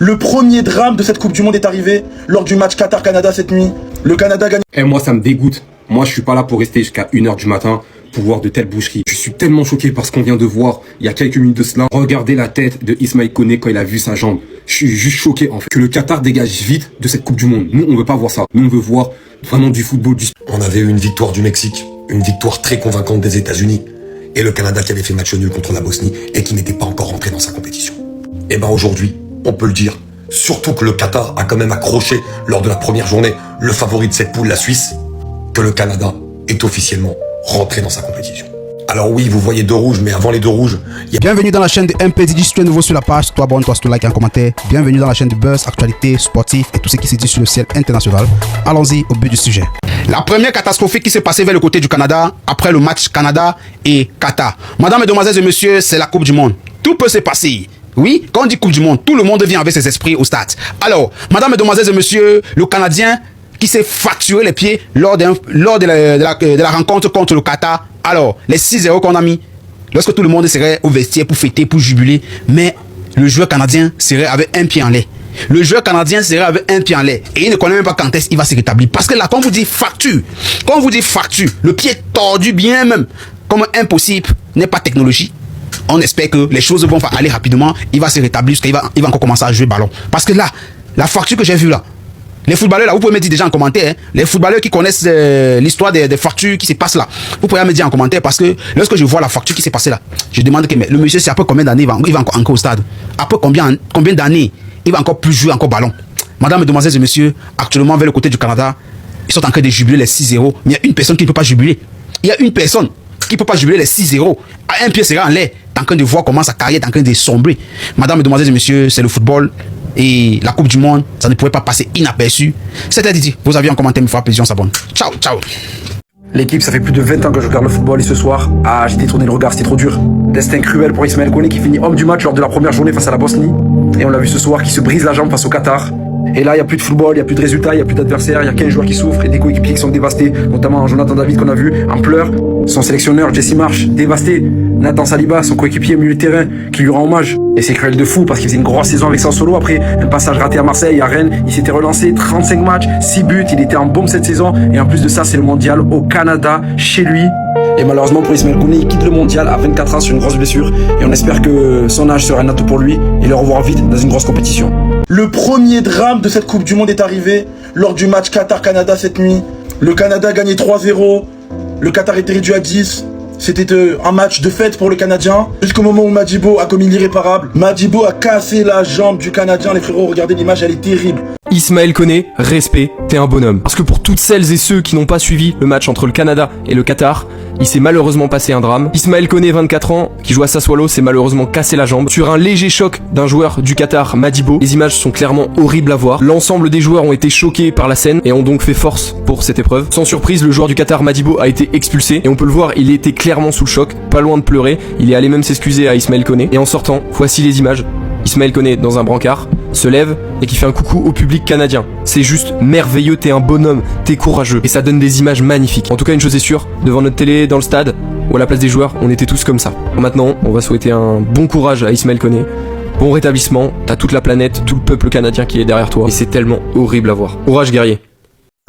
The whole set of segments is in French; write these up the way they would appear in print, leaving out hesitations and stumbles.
Le premier drame de cette Coupe du Monde est arrivé lors du match Qatar-Canada cette nuit. Le Canada gagne. Et moi, ça me dégoûte. Moi, je suis pas là pour rester jusqu'à 1h du matin pour voir de telles boucheries. Je suis tellement choqué par ce qu'on vient de voir il y a quelques minutes de cela. Regardez la tête de Ismaël Koné quand il a vu sa jambe. Je suis juste choqué en fait. Que le Qatar dégage vite de cette Coupe du Monde. Nous, on veut pas voir ça. Nous, on veut voir vraiment du football. On avait eu une victoire du Mexique, une victoire très convaincante des États-Unis, et le Canada qui avait fait match nul contre la Bosnie et qui n'était pas encore rentré dans sa compétition. Et ben aujourd'hui, on peut le dire, surtout que le Qatar a quand même accroché lors de la première journée le favori de cette poule, la Suisse, que le Canada est officiellement rentré dans sa compétition. Alors oui, vous voyez deux rouges, mais avant les deux rouges, il y a... Bienvenue dans la chaîne de MPDJ. Si tu es nouveau sur la page, toi abonne-toi, si tu like et un commentaire. Bienvenue dans la chaîne de buzz, actualité, sportif et tout ce qui se dit sur le ciel international. Allons-y au but du sujet. La première catastrophe qui s'est passée vers le côté du Canada après le match Canada et Qatar. Madame, mesdemoiselles et messieurs, c'est la Coupe du Monde. Tout peut se passer. Oui, quand on dit Coupe du Monde, tout le monde vient avec ses esprits au stade. Alors, madame, mesdemoiselles et messieurs, le Canadien qui s'est fracturé les pieds lors de la rencontre contre le Qatar. Alors, les 6-0 qu'on a mis, lorsque tout le monde serait au vestiaire pour fêter, pour jubiler, mais le joueur canadien serait avec un pied en l'air. Le joueur canadien serait avec un pied en l'air. Et il ne connaît même pas quand est-ce qu'il va se rétablir. Parce que là, quand on vous dit fracture, le pied tordu bien même, comme impossible, n'est pas technologie. On espère que les choses vont aller rapidement. Il va se rétablir jusqu'à il va encore commencer à jouer ballon. Parce que là, la fracture que j'ai vue là, les footballeurs là, vous pouvez me dire déjà en commentaire, hein, les footballeurs qui connaissent l'histoire des fractures qui se passent là, vous pouvez me dire en commentaire parce que lorsque je vois la fracture qui s'est passée là, je demande que le monsieur, c'est après combien d'années il va encore au stade? Après combien d'années il va encore plus jouer encore ballon? Madame, mesdemoiselles et messieurs, actuellement vers le côté du Canada, ils sont en train de jubiler les 6-0, mais il y a une personne qui ne peut pas jubiler. Il y a une personne qui ne peut pas jubiler les 6-0. À un pied sera en l'air, en train de voir comment sa carrière est en train de sombrer. Madame, mesdemoiselles et messieurs, c'est le football. Et la Coupe du Monde, ça ne pouvait pas passer inaperçu. C'était Didi. Vous aviez un commentaire, me fera plaisir, on s'abonne. Ciao, ciao. L'équipe, ça fait plus de 20 ans que je regarde le football et ce soir, j'ai détourné le regard, c'était trop dur. Destin cruel pour Ismaël Koné qui finit homme du match lors de la première journée face à la Bosnie. Et on l'a vu ce soir qui se brise la jambe face au Qatar. Et là, il n'y a plus de football, il n'y a plus de résultats, il n'y a plus d'adversaires, il y a qu'un joueur qui souffre et des coéquipiers qui sont dévastés, notamment Jonathan David qu'on a vu en pleurs, son sélectionneur Jesse Marsh dévasté, Nathan Saliba, son coéquipier au milieu de terrain qui lui rend hommage. Et c'est cruel de fou parce qu'il faisait une grosse saison avec Sassuolo après un passage raté à Marseille, à Rennes, il s'était relancé, 35 matchs, 6 buts, il était en bombe cette saison et en plus de ça, c'est le mondial au Canada, chez lui. Et malheureusement pour Ismaël Koné, il quitte le mondial à 24 ans sur une grosse blessure et on espère que son âge sera un atout pour lui et le revoir vite dans une grosse compétition. Le premier drame de cette Coupe du Monde est arrivé lors du match Qatar-Canada cette nuit. Le Canada gagnait 3-0. Le Qatar était réduit à 10. C'était un match de fête pour le Canadien. Jusqu'au moment où Madibo a commis l'irréparable. Madibo a cassé la jambe du Canadien. Les frérots, regardez l'image, elle est terrible. Ismaël Koné, respect, t'es un bonhomme. Parce que pour toutes celles et ceux qui n'ont pas suivi le match entre le Canada et le Qatar, il s'est malheureusement passé un drame. Ismaël Koné, 24 ans, qui joue à Sassuolo, s'est malheureusement cassé la jambe sur un léger choc d'un joueur du Qatar, Madibo. Les images sont clairement horribles à voir. L'ensemble des joueurs ont été choqués par la scène et ont donc fait force pour cette épreuve. Sans surprise, le joueur du Qatar, Madibo, a été expulsé et on peut le voir, il était clairement sous le choc, pas loin de pleurer. Il est allé même s'excuser à Ismaël Koné. Et en sortant, voici les images. Ismaël Koné dans un brancard, se lève et qui fait un coucou au public canadien. C'est juste merveilleux, t'es un bonhomme, t'es courageux. Et ça donne des images magnifiques. En tout cas, une chose est sûre, devant notre télé, dans le stade, ou à la place des joueurs, on était tous comme ça. Maintenant, on va souhaiter un bon courage à Ismaël Koné. Bon rétablissement, t'as toute la planète, tout le peuple canadien qui est derrière toi. Et c'est tellement horrible à voir. Courage guerrier.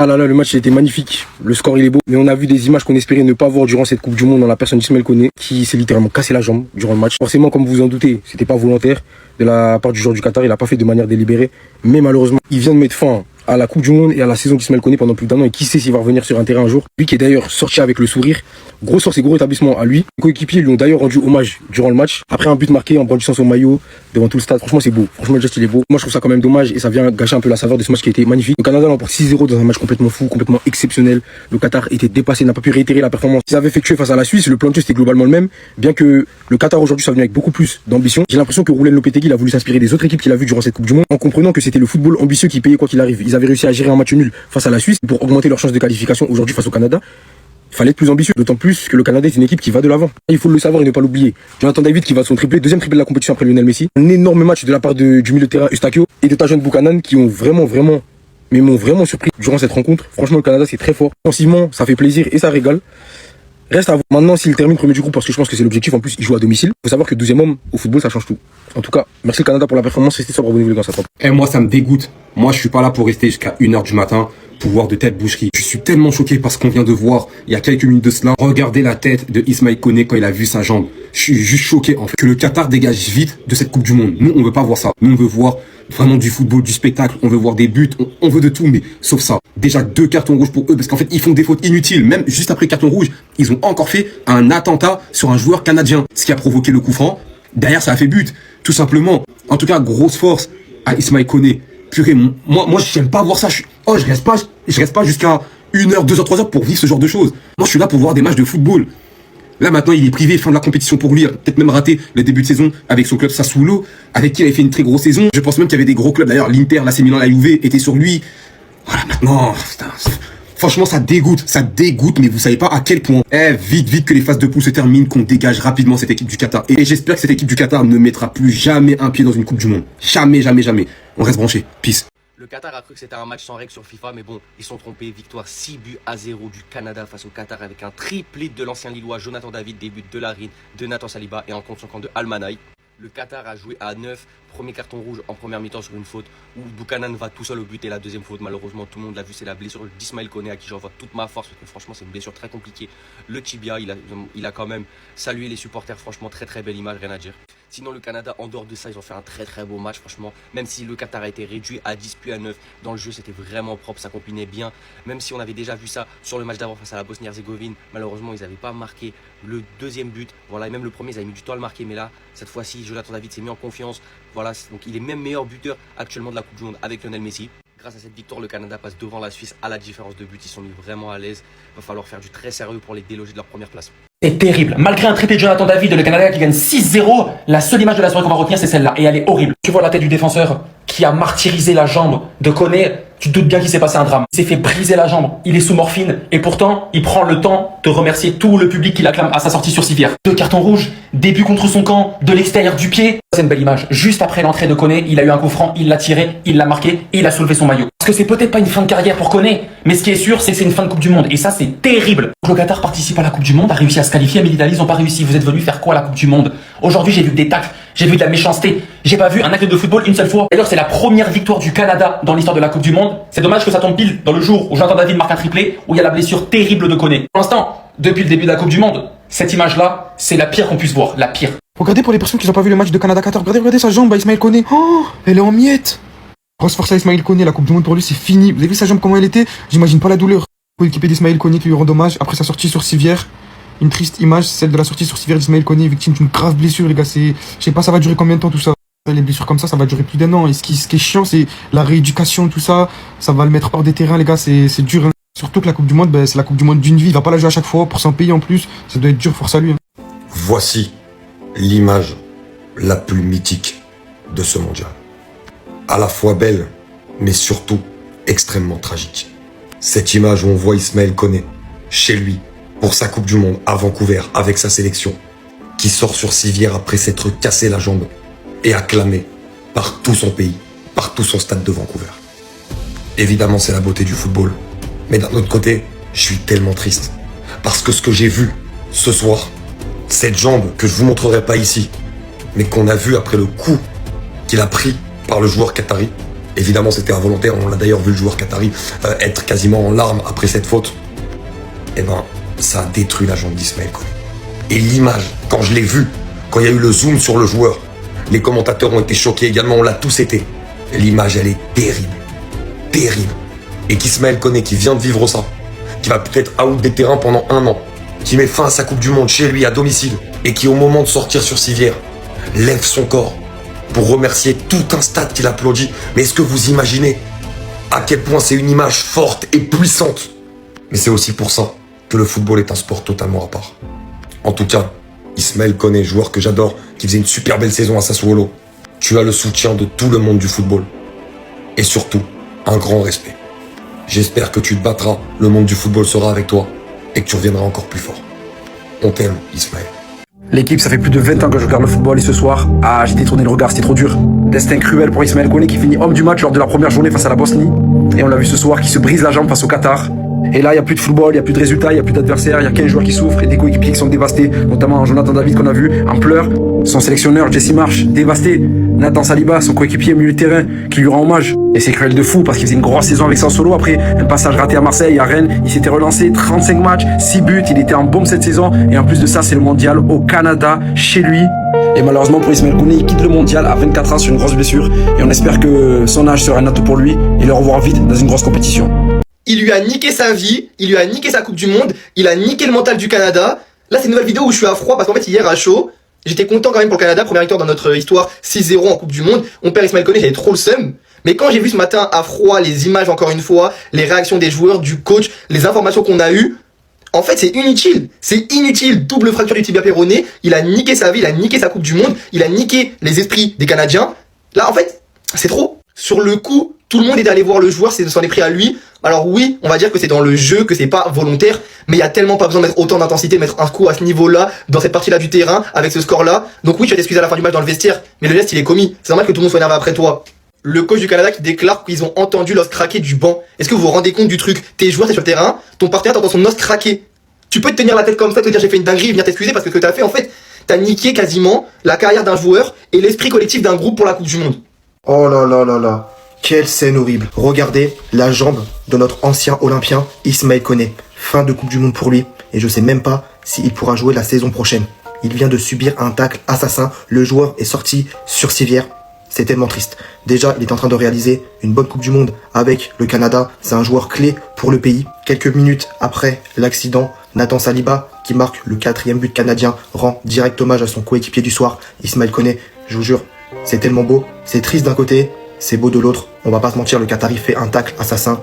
Ah là là, le match il était magnifique, le score il est beau, mais on a vu des images qu'on espérait ne pas voir durant cette Coupe du Monde dans la personne d'Ismaël Koné qui s'est littéralement cassé la jambe durant le match. Forcément, comme vous vous en doutez, c'était pas volontaire de la part du joueur du Qatar, il a pas fait de manière délibérée, mais malheureusement, il vient de mettre fin à la Coupe du Monde et à la saison d'Ismaël Koné pendant plus d'un an et qui sait s'il va revenir sur un terrain un jour. Lui qui est d'ailleurs sorti avec le sourire, gros sortie, gros rétablissement à lui. Les coéquipiers lui ont d'ailleurs rendu hommage durant le match, après un but marqué en brandissant son maillot devant tout le stade. Franchement c'est beau, franchement le geste il est beau. Moi je trouve ça quand même dommage et ça vient gâcher un peu la saveur de ce match qui était magnifique. Le Canada l'emporte 6-0 dans un match complètement fou, complètement exceptionnel. Le Qatar était dépassé, n'a pas pu réitérer la performance qu'ils avaient effectuée face à la Suisse. Le plan de jeu c'était globalement le même, bien que le Qatar aujourd'hui soit venu avec beaucoup plus d'ambition. J'ai l'impression que Roulen Lopetegui il a voulu s'inspirer des autres équipes qu'il a vues durant cette Coupe du Monde en comprenant que c'était le football ambitieux qui payait quoi qu'il arrive. Ils avaient réussi à gérer un match nul face à la Suisse pour augmenter leurs chances de qualification aujourd'hui face au Canada. Il fallait être plus ambitieux, d'autant plus que le Canada est une équipe qui va de l'avant. Il faut le savoir et ne pas l'oublier. Jonathan David qui va son triplé, deuxième triplé de la compétition après Lionel Messi. Un énorme match de la part du milieu de terrain Eustachio et de Tajon Buchanan qui ont m'ont vraiment surpris durant cette rencontre. Franchement, le Canada c'est très fort. Offensivement, ça fait plaisir et ça régale. Reste à voir. Maintenant, s'il termine premier du groupe, parce que je pense que c'est l'objectif, en plus, il joue à domicile. Faut savoir que 12e homme, au football, ça change tout. En tout cas, merci le Canada pour la performance. Restez sobre, abonnez-vous les gars, ça top. Et moi, ça me dégoûte. Moi, je suis pas là pour rester jusqu'à 1h du matin pour voir de telles boucheries. Je suis tellement choqué par ce qu'on vient de voir il y a quelques minutes de cela. Regardez la tête de Ismail Koné quand il a vu sa jambe. Je suis juste choqué, en fait, que le Qatar dégage vite de cette Coupe du Monde. Nous, on veut pas voir ça. Nous, on veut voir vraiment du football, du spectacle. On veut voir des buts. On veut de tout, mais sauf ça. Déjà 2 cartons rouges pour eux, parce qu'en fait, ils font des fautes inutiles. Même juste après carton rouge, ils ont encore fait un attentat sur un joueur canadien. Ce qui a provoqué le coup franc. Derrière, ça a fait but. Tout simplement. En tout cas, grosse force à Ismail Koné. Purée, moi, j'aime pas voir ça. Je reste pas jusqu'à 1h, 2h, 3h pour vivre ce genre de choses. Moi, je suis là pour voir des matchs de football. Là, maintenant, il est privé, fin de la compétition pour lui. Peut-être même raté le début de saison avec son club Sassuolo, avec qui il avait fait une très grosse saison. Je pense même qu'il y avait des gros clubs. D'ailleurs, l'Inter, l'AC Milan, la Juve étaient sur lui. Voilà, maintenant, putain, franchement, ça dégoûte, mais vous savez pas à quel point. Vite que les phases de poule se terminent, qu'on dégage rapidement cette équipe du Qatar. Et j'espère que cette équipe du Qatar ne mettra plus jamais un pied dans une Coupe du Monde. Jamais. On reste branché. Peace. Le Qatar a cru que c'était un match sans règles sur FIFA, mais bon, ils sont trompés. Victoire 6-0 du Canada face au Qatar avec un triplé de l'ancien Lillois Jonathan David, des buts de Larin, de Nathan Saliba et en contre son camp de Almanaï. Le Qatar a joué à 9, premier carton rouge en première mi-temps sur une faute où Buchanan va tout seul au but et la deuxième faute, malheureusement tout le monde l'a vu, c'est la blessure d'Ismail Koné à qui j'envoie toute ma force parce que franchement c'est une blessure très compliquée. Le tibia, il a quand même salué les supporters, franchement très belle image, rien à dire. Sinon le Canada, en dehors de ça, ils ont fait un très beau match, franchement, même si le Qatar a été réduit à 10 puis à 9, dans le jeu c'était vraiment propre, ça combinait bien, même si on avait déjà vu ça sur le match d'avant face à la Bosnie-Herzégovine, malheureusement ils n'avaient pas marqué le deuxième but, voilà, et même le premier ils avaient mis du temps à le marquer, mais là, cette fois-ci, Jonathan David s'est mis en confiance, voilà, donc il est même meilleur buteur actuellement de la Coupe du Monde avec Lionel Messi. Grâce à cette victoire, le Canada passe devant la Suisse à la différence de but, ils sont mis vraiment à l'aise, il va falloir faire du très sérieux pour les déloger de leur première place. C'est terrible. Malgré un triplé de Jonathan David, le Canada qui gagne 6-0, la seule image de la soirée qu'on va retenir, c'est celle-là. Et elle est horrible. Tu vois la tête du défenseur qui a martyrisé la jambe de Koné. Tu te doutes bien qu'il s'est passé un drame. Il s'est fait briser la jambe. Il est sous morphine. Et pourtant, il prend le temps de remercier tout le public qui l'acclame à sa sortie sur civière. 2 cartons rouges, début contre son camp, de l'extérieur du pied. C'est une belle image. Juste après l'entrée de Koné, il a eu un coup franc, il l'a tiré, il l'a marqué et il a soulevé son maillot. Parce que c'est peut-être pas une fin de carrière pour Koné, mais ce qui est sûr, c'est que c'est une fin de Coupe du Monde. Et ça, c'est terrible. Le Qatar participe à la Coupe du Monde, a réussi à se qualifier, mais l'Italie, ils n'ont pas réussi. Vous êtes venus faire quoi à la Coupe du Monde? Aujourd'hui, j'ai vu des tacles, j'ai vu de la méchanceté. J'ai pas vu un acte de football une seule fois. D'ailleurs, c'est la première victoire du Canada dans l'histoire de la Coupe du Monde. C'est dommage que ça tombe pile dans le jour où Jonathan David marque un triplé, où il y a la blessure terrible de Koné. Pour l'instant, depuis le début de la Coupe du Monde, cette image-là, c'est la pire qu'on puisse voir, la pire. Regardez pour les personnes qui n'ont pas vu le match de Canada-Qatar, regardez sa jambe à Ismail Koné. Oh, elle est en miettes. Grosse force à Ismail Koné, la Coupe du Monde pour lui c'est fini. Vous avez vu sa jambe comment elle était? J'imagine pas la douleur. Coéquipier d'Ismail Koné qui lui rend hommage après sa sortie sur civière. Une triste image, celle de la sortie sur civière d'Ismail Koné, victime d'une grave blessure les gars. Je sais pas ça va durer combien de temps tout ça. Les blessures comme ça va durer plus d'1 an. Et ce qui est chiant c'est la rééducation, tout ça. Ça va le mettre hors des terrains les gars, c'est dur. Hein. Surtout que la Coupe du Monde, c'est la Coupe du Monde d'une vie. Il va pas la jouer à chaque fois pour s'en payer en plus. Ça doit être dur, force à lui. Hein. Voici l'image la plus mythique de ce mondial. À la fois belle, mais surtout extrêmement tragique. Cette image où on voit Ismail Koné, chez lui, pour sa Coupe du Monde à Vancouver, avec sa sélection, qui sort sur civière après s'être cassé la jambe et acclamé par tout son pays, par tout son stade de Vancouver. Évidemment, c'est la beauté du football. Mais d'un autre côté, je suis tellement triste. Parce que ce que j'ai vu ce soir, cette jambe que je vous montrerai pas ici, mais qu'on a vu après le coup qu'il a pris par le joueur qatari. Évidemment, c'était involontaire. On l'a d'ailleurs vu le joueur qatari être quasiment en larmes après cette faute. Eh ben, ça a détruit la jambe d'Ismail Koné. Et l'image, quand je l'ai vue, quand il y a eu le zoom sur le joueur, les commentateurs ont été choqués également, on l'a tous été. L'image, elle est terrible. Terrible. Et qu'Ismail Koné, qui vient de vivre ça, qui va peut-être out des terrains pendant 1 an, qui met fin à sa Coupe du Monde chez lui, à domicile, et qui, au moment de sortir sur civière, lève son corps pour remercier tout un stade qui l'applaudit. Mais est-ce que vous imaginez à quel point c'est une image forte et puissante? Mais c'est aussi pour ça que le football est un sport totalement à part. En tout cas, Ismail Koné, joueur que j'adore, qui faisait une super belle saison à Sassuolo, tu as le soutien de tout le monde du football. Et surtout, un grand respect. J'espère que tu te battras, le monde du football sera avec toi, et que tu reviendras encore plus fort. On t'aime, Ismail. L'équipe, ça fait plus de 20 ans que je regarde le football et ce soir, j'ai détourné le regard, c'était trop dur. Destin cruel pour Ismail Koné qui finit homme du match lors de la première journée face à la Bosnie. Et on l'a vu ce soir qui se brise la jambe face au Qatar. Et là, il n'y a plus de football, il n'y a plus de résultats, il n'y a plus d'adversaires, il n'y a qu'un joueur qui souffre et des coéquipiers qui sont dévastés, notamment Jonathan David qu'on a vu en pleurs, son sélectionneur Jesse Marsh dévasté, Nathan Saliba, son coéquipier au milieu de terrain qui lui rend hommage. Et c'est cruel de fou parce qu'il faisait une grosse saison avec Sassuolo après un passage raté à Marseille, à Rennes, il s'était relancé, 35 matchs, 6 buts, il était en bombe cette saison et en plus de ça, c'est le mondial au Canada, chez lui. Et malheureusement pour Ismaël Koné, il quitte le mondial à 24 ans sur une grosse blessure et on espère que son âge sera un atout pour lui et le revoir vite dans une grosse compétition. Il lui a niqué sa vie, il lui a niqué sa Coupe du Monde, il a niqué le mental du Canada. Là, c'est une nouvelle vidéo où je suis à froid parce qu'en fait, hier à chaud, j'étais content quand même pour le Canada, première victoire dans notre histoire, 6-0 en Coupe du Monde. On perd Ismaël Koné, j'avais trop le seum. Mais quand j'ai vu ce matin à froid les images encore une fois, les réactions des joueurs, du coach, les informations qu'on a eues, en fait, c'est inutile. C'est inutile. Double fracture du tibia péroné. Il a niqué sa vie, il a niqué sa Coupe du Monde, il a niqué les esprits des Canadiens. Là, en fait, c'est trop. Sur le coup, tout le monde est allé voir le joueur, s'en est pris à lui. Alors oui, on va dire que c'est dans le jeu, que c'est pas volontaire, mais il y a tellement pas besoin de mettre autant d'intensité, de mettre un coup à ce niveau-là, dans cette partie-là du terrain, avec ce score-là. Donc oui, tu vas t'excuser à la fin du match dans le vestiaire, mais le geste, il est commis. C'est normal que tout le monde soit énervé après toi. Le coach du Canada qui déclare qu'ils ont entendu l'os craquer du banc. Est-ce que vous vous rendez compte du truc? Tes joueurs, c'est sur le terrain, ton partenaire t'entend son os craquer. Tu peux te tenir la tête comme ça, te dire j'ai fait une dinguerie, venir t'excuser parce que ce que t'as fait, en fait, t'as niqué quasiment la carrière d'un joueur et l'esprit collectif d'un groupe pour la Coupe du Monde. Oh là là là là. Quelle scène horrible. Regardez la jambe de notre ancien Olympien Ismaël Koné. Fin de Coupe du Monde pour lui. Et je sais même pas s'il pourra jouer la saison prochaine. Il vient de subir un tacle assassin. Le joueur est sorti sur civière. C'est tellement triste. Déjà, il est en train de réaliser une bonne Coupe du Monde avec le Canada. C'est un joueur clé pour le pays. Quelques minutes après l'accident, Nathan Saliba, qui marque le 4e but canadien, rend direct hommage à son coéquipier du soir, Ismaël Koné. Je vous jure, c'est tellement beau. C'est triste d'un côté, c'est beau de l'autre. On va pas se mentir, le Qatari fait un tacle assassin.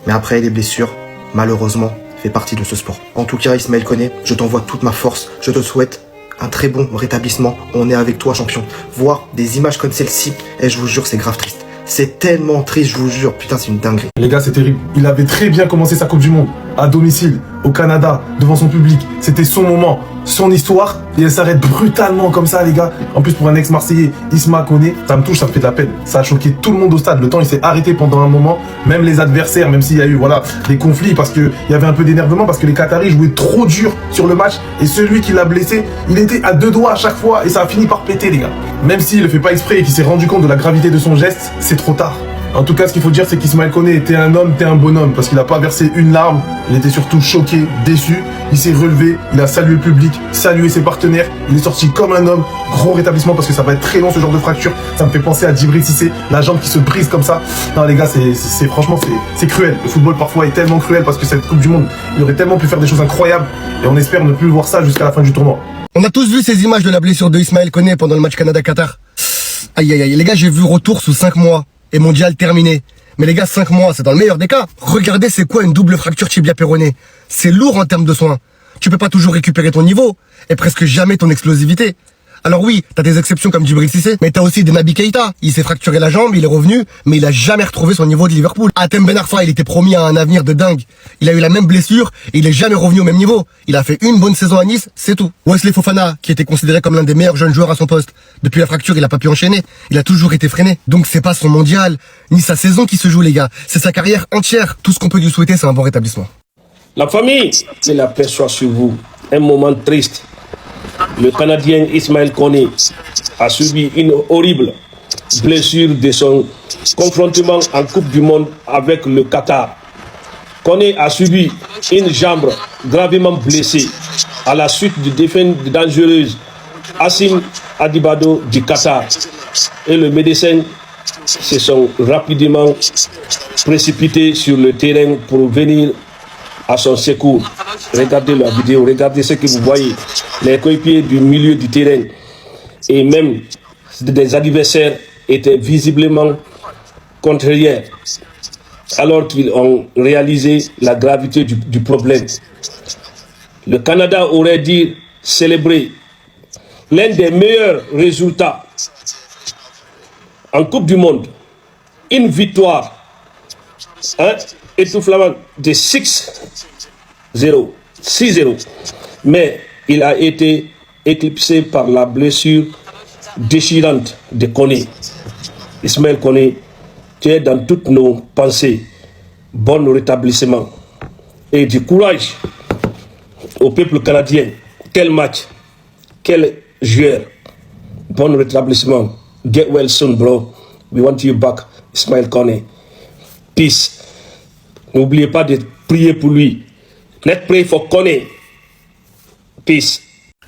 Mais après, les blessures, malheureusement, fait partie de ce sport. En tout cas, Ismaël Koné, je t'envoie toute ma force. Je te souhaite un très bon rétablissement. On est avec toi, champion. Voir des images comme celle-ci, et je vous jure, c'est grave triste. C'est tellement triste, je vous jure. Putain, c'est une dinguerie. Les gars, c'est terrible. Il avait très bien commencé sa Coupe du Monde. À domicile, au Canada, devant son public. C'était son moment, son histoire. Et elle s'arrête brutalement comme ça, les gars. En plus, pour un ex-Marseillais, Isma Koné, ça me touche, ça me fait de la peine. Ça a choqué tout le monde au stade. Le temps, il s'est arrêté pendant un moment. Même les adversaires, même s'il y a eu des conflits, parce qu'il y avait un peu d'énervement, parce que les Qataris jouaient trop dur sur le match. Et celui qui l'a blessé, il était à 2 doigts à chaque fois. Et ça a fini par péter, les gars. Même s'il le fait pas exprès et qu'il s'est rendu compte de la gravité de son geste, c'est trop tard. En tout cas, ce qu'il faut dire, c'est qu'Ismaël Koné était un homme, était un bonhomme, parce qu'il n'a pas versé une larme. Il était surtout choqué, déçu. Il s'est relevé, il a salué le public, salué ses partenaires. Il est sorti comme un homme. Gros rétablissement, parce que ça va être très long ce genre de fracture. Ça me fait penser à Djibril Cissé, la jambe qui se brise comme ça. Non, les gars, franchement, c'est cruel. Le football parfois est tellement cruel parce que cette Coupe du Monde, il aurait tellement pu faire des choses incroyables. Et on espère ne plus voir ça jusqu'à la fin du tournoi. On a tous vu ces images de la blessure de Ismaël Koné pendant le match Canada-Qatar. Aïe aïe aïe, les gars, j'ai vu retour sous 5 mois. Et mondial terminé. Mais les gars, 5 mois, c'est dans le meilleur des cas. Regardez c'est quoi une double fracture tibia péroné. C'est lourd en termes de soins. Tu peux pas toujours récupérer ton niveau, et presque jamais ton explosivité. Alors oui, t'as des exceptions comme Djibril Cissé, mais t'as aussi des Naby Keïta. Il s'est fracturé la jambe, il est revenu, mais il a jamais retrouvé son niveau de Liverpool. Hatem Ben Arfa, il était promis à un avenir de dingue. Il a eu la même blessure, et il est jamais revenu au même niveau. Il a fait une bonne saison à Nice, c'est tout. Wesley Fofana, qui était considéré comme l'un des meilleurs jeunes joueurs à son poste. Depuis la fracture, il a pas pu enchaîner. Il a toujours été freiné. Donc c'est pas son mondial, ni sa saison qui se joue, les gars. C'est sa carrière entière. Tout ce qu'on peut lui souhaiter, c'est un bon rétablissement. La famille, je l'aperçois sur vous. Un moment triste. Le Canadien Ismaël Koné a subi une horrible blessure de son confrontement en Coupe du Monde avec le Qatar. Koné a subi une jambe gravement blessée à la suite de défense dangereuse Hassim Adibado du Qatar. Et le médecin se sont rapidement précipités sur le terrain pour venir à son secours. Regardez la vidéo, regardez ce que vous voyez. Les coéquipiers du milieu du terrain et même des adversaires étaient visiblement contrariés alors qu'ils ont réalisé la gravité du problème. Le Canada aurait dû célébrer l'un des meilleurs résultats en Coupe du Monde. Une victoire étouffante de 6-0. Mais il a été éclipsé par la blessure déchirante de Koné. Ismaël Koné, tu es dans toutes nos pensées. Bon rétablissement. et du courage au peuple canadien. Quel match, quel joueur. Bon rétablissement. Get well soon, bro. We want you back, Ismaël Koné. Peace. N'oubliez pas de prier pour lui. Let's pray for Koné. Peace.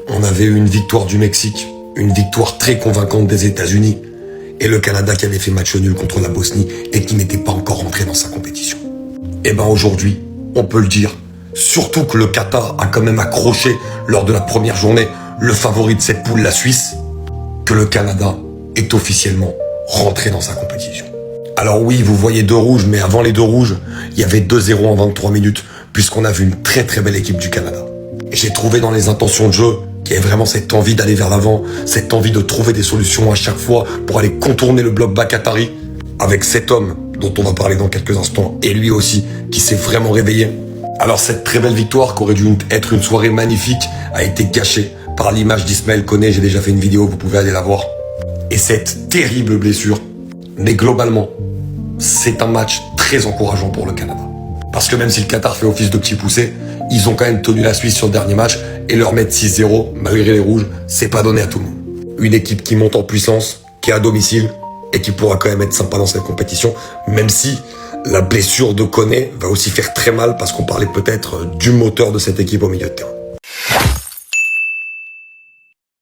On avait eu une victoire du Mexique, une victoire très convaincante des États-Unis, et le Canada qui avait fait match nul contre la Bosnie et qui n'était pas encore rentré dans sa compétition. Et ben aujourd'hui, on peut le dire, surtout que le Qatar a quand même accroché lors de la première journée le favori de cette poule, la Suisse, que le Canada est officiellement rentré dans sa compétition. Alors oui, vous voyez 2 rouges, mais avant les 2 rouges, il y avait 2-0 en 23 minutes, puisqu'on a vu une très très belle équipe du Canada. Et j'ai trouvé dans les intentions de jeu qu'il y avait vraiment cette envie d'aller vers l'avant, cette envie de trouver des solutions à chaque fois pour aller contourner le bloc bas qatari, avec cet homme dont on va parler dans quelques instants, et lui aussi, qui s'est vraiment réveillé. Alors cette très belle victoire, qui aurait dû être une soirée magnifique, a été gâchée par l'image d'Ismaël Koné. J'ai déjà fait une vidéo, vous pouvez aller la voir. Et cette terrible blessure. Mais globalement, c'est un match très encourageant pour le Canada. Parce que même si le Qatar fait office de petit poussé, ils ont quand même tenu la Suisse sur le dernier match, et leur mettre 6-0, malgré les rouges, c'est pas donné à tout le monde. Une équipe qui monte en puissance, qui est à domicile, et qui pourra quand même être sympa dans cette compétition, même si la blessure de Koné va aussi faire très mal, parce qu'on parlait peut-être du moteur de cette équipe au milieu de terrain.